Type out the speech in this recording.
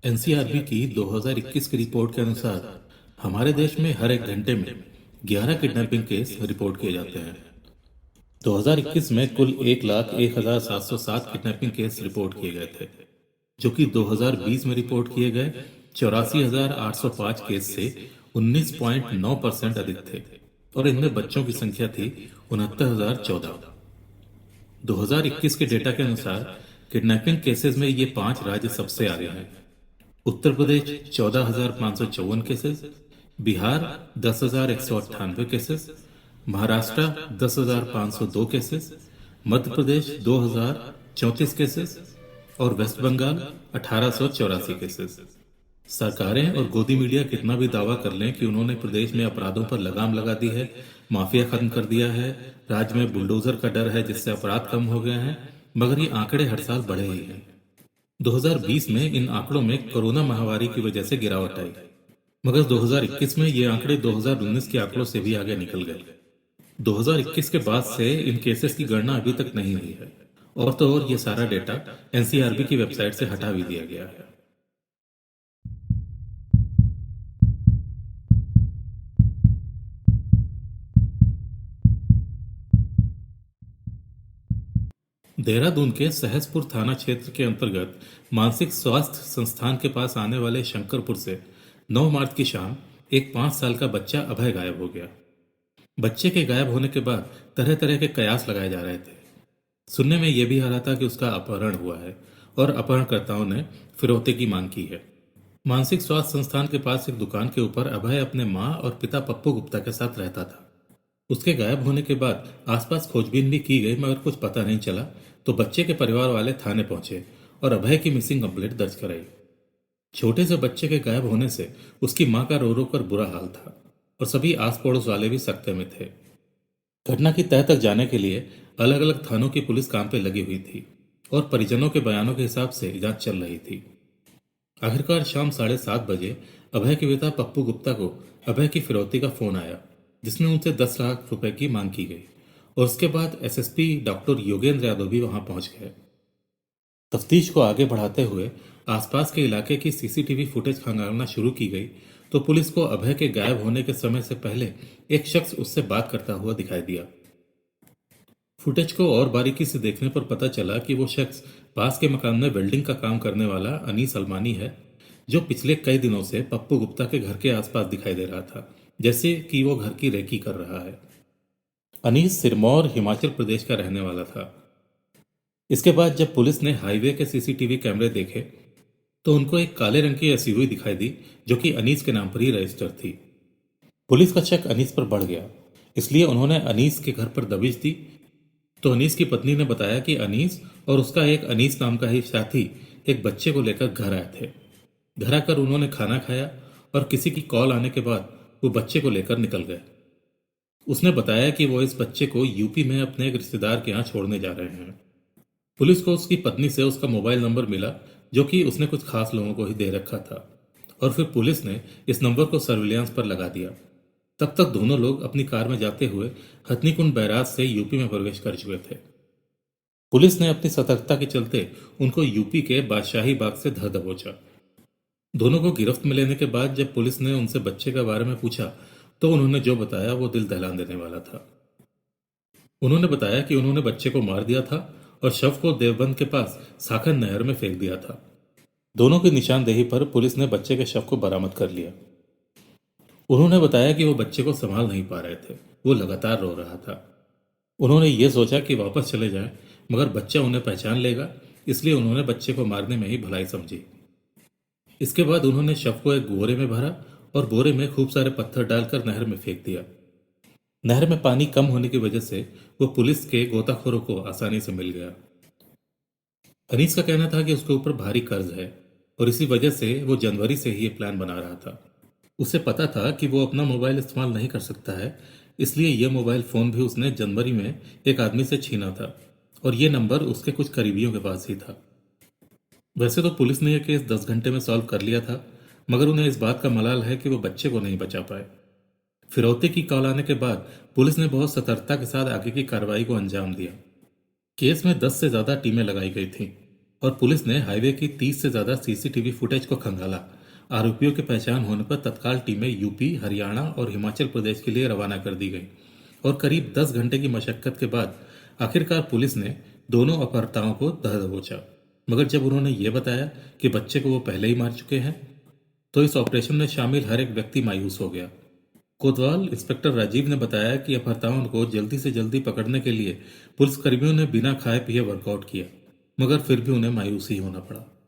NCRB की 2021 की report के अनुसार हमारे देश में हर एक घंटे में 11 किडनैपिंग केस रिपोर्ट किए जाते हैं। 2021 में कुल 1,01,707 किडनैपिंग केस रिपोर्ट किए गए थे, जो कि 2020 में रिपोर्ट किए गए 84,805 केस से 19.9% अधिक थे और इनमें बच्चों की संख्या थी 69,014। 2021 के डेटा के अनुसार किडनैपिंग केसेस में ये 5 राज्य सबसे आगे हैं। Uttar Pradesh 14,554 cases, Bihar 10,198 cases, Maharashtra 10,502 cases, Madhya Pradesh 2,034 cases और वेस्ट बंगाल 1,884 केसेस। सरकारें और गोदी मीडिया कितना भी दावा कर लें कि उन्होंने प्रदेश में अपराधों पर लगाम लगा दी है, माफिया खत्म कर दिया है, राज्य में बुलडोजर का डर है जिससे अपराध कम हो गए हैं, मगर ये आंकड़े हर साल बढ़े ही हैं। 2020 में इन आंकड़ों में कोरोना महामारी की वजह से गिरावट आई, मगर 2021 में ये आंकड़े 2019 के आंकड़ों से भी आगे निकल गए। 2021 के बाद से इन केसेस की गणना अभी तक नहीं हुई है, और तो और ये सारा डेटा एनसीआरबी की वेबसाइट से हटा भी दिया गया है। देहरादून के सहसपुर थाना क्षेत्र के अंतर्गत मानसिक स्वास्थ्य संस्थान के पास आने वाले शंकरपुर से 9 मार्च की शाम एक 5 साल का बच्चा अभय गायब हो गया। बच्चे के गायब होने के बाद तरह तरह के कयास लगाए जा रहे थे। सुनने में यह भी आ रहा था कि उसका अपहरण हुआ है और अपहरणकर्ताओं ने फिरौती की मांग की है। मानसिक स्वास्थ्य संस्थान के पास एक दुकान के ऊपर अभय अपने माँ और पिता पप्पू गुप्ता के साथ रहता था। उसके गायब होने के बाद आसपास खोजबीन भी की गई, मगर कुछ पता नहीं चला, तो बच्चे के परिवार वाले थाने पहुंचे और अभय की मिसिंग कंप्लेंट दर्ज कराई। छोटे से बच्चे के गायब होने से उसकी मां का रो रो कर बुरा हाल था और सभी आस पड़ोस वाले भी सकते में थे। घटना की तह तक जाने के लिए अलग अलग थानों की पुलिस काम पे लगी हुई थी और परिजनों के बयानों के हिसाब से जांच चल रही थी। आखिरकार शाम 7:30 बजे अभय के पिता पप्पू गुप्ता को अभय की फिरौती का फोन आया, जिसमें उनसे 10 लाख रुपए की मांग की गई और उसके बाद एसएसपी डॉक्टर योगेंद्र यादव भी वहां पहुंच गए। तफ्तीश को आगे बढ़ाते हुए आसपास के इलाके की सीसीटीवी फुटेज खंगालना शुरू की गई, तो पुलिस को अभय के गायब होने के समय से पहले एक शख्स उससे बात करता हुआ दिखाई दिया। फुटेज को और बारीकी से देखने पर पता चला कि वो शख्स पास के मकान में वेल्डिंग का काम करने वाला अनीस अलमानी है, जो पिछले कई दिनों से पप्पू गुप्ता के घर के आसपास दिखाई दे रहा था, जैसे कि वो घर की रेकी कर रहा है। अनीस सिरमौर हिमाचल प्रदेश का रहने वाला था। इसके बाद जब पुलिस ने हाईवे के सीसीटीवी कैमरे देखे, तो उनको एक काले रंग की एसयूवी दिखाई दी, जो कि अनीस के नाम पर ही रजिस्टर थी। पुलिस का शक अनीस पर बढ़ गया, इसलिए उन्होंने अनीस के घर पर दबिश दी। तो अनीस की पत्नी ने बताया कि अनीस और उसका एक अनीस नाम का ही साथी एक बच्चे को लेकर घर आए थे। घर आकर उन्होंने खाना खाया और किसी की कॉल आने के बाद वो बच्चे को लेकर निकल गए। उसने बताया कि वो इस बच्चे को यूपी में अपने एक रिश्तेदार के यहाँ छोड़ने जा रहे हैं। पुलिस को उसकी पत्नी से उसका मोबाइल नंबर मिला, जो कि उसने कुछ खास लोगों को ही दे रखा था, और फिर पुलिस ने इस नंबर को सर्विलांस पर लगा दिया। तब तक दोनों लोग अपनी कार में जाते हुए हथनीकुंड बैराज से यूपी में प्रवेश कर चुके थे। पुलिस ने अपनी सतर्कता के चलते उनको यूपी के बादशाही बाग से धर दबोचा। दोनों को गिरफ्त में लेने के बाद जब पुलिस ने उनसे बच्चे के बारे में पूछा, तो उन्होंने जो बताया वो दिल दहला देने वाला था। उन्होंने बताया कि उन्होंने बच्चे को मार दिया था और शव को देवबंद के पास साखर नहर में फेंक दिया था। दोनों की निशानदेही पर पुलिस ने बच्चे के शव को बरामद कर लिया। उन्होंने बताया कि वो बच्चे को संभाल नहीं पा रहे थे, वो लगातार रो रहा था। उन्होंने ये सोचा कि वापस चले जाएं, मगर बच्चा उन्हें पहचान लेगा, इसलिए उन्होंने बच्चे को मारने में ही भलाई समझी। इसके बाद उन्होंने शव को एक बोरे में भरा और बोरे में खूब सारे पत्थर डालकर नहर में फेंक दिया। नहर में पानी कम होने की वजह से वो पुलिस के गोताखोरों को आसानी से मिल गया। अनीस का कहना था कि उसके ऊपर भारी कर्ज है और इसी वजह से वो जनवरी से ही ये प्लान बना रहा था। उसे पता था कि वो अपना मोबाइल इस्तेमाल नहीं कर सकता है, इसलिए यह मोबाइल फोन भी उसने जनवरी में एक आदमी से छीना था और ये नंबर उसके कुछ करीबियों के पास ही था। वैसे तो पुलिस ने यह केस 10 घंटे में सॉल्व कर लिया था, मगर उन्हें इस बात का मलाल है कि वो बच्चे को नहीं बचा पाए। फिरौती की कॉल आने के बाद पुलिस ने बहुत सतर्कता के साथ आगे की कार्रवाई को अंजाम दिया। केस में 10 से ज्यादा टीमें लगाई गई थीं। और पुलिस ने हाईवे की 30 से ज्यादा सीसीटीवी फुटेज को खंगाला। आरोपियों की पहचान होने पर तत्काल टीमें यूपी, हरियाणा और हिमाचल प्रदेश के लिए रवाना कर दी गई और करीब 10 घंटे की मशक्कत के बाद आखिरकार पुलिस ने दोनों अपहर्ताओं को दह दबोचा। मगर जब उन्होंने ये बताया कि बच्चे को वो पहले ही मार चुके हैं, तो इस ऑपरेशन में शामिल हर एक व्यक्ति मायूस हो गया। कोतवाल इंस्पेक्टर राजीव ने बताया कि अपहर्ताओं को जल्दी से जल्दी पकड़ने के लिए पुलिसकर्मियों ने बिना खाए पिए वर्कआउट किया, मगर फिर भी उन्हें मायूस ही होना पड़ा।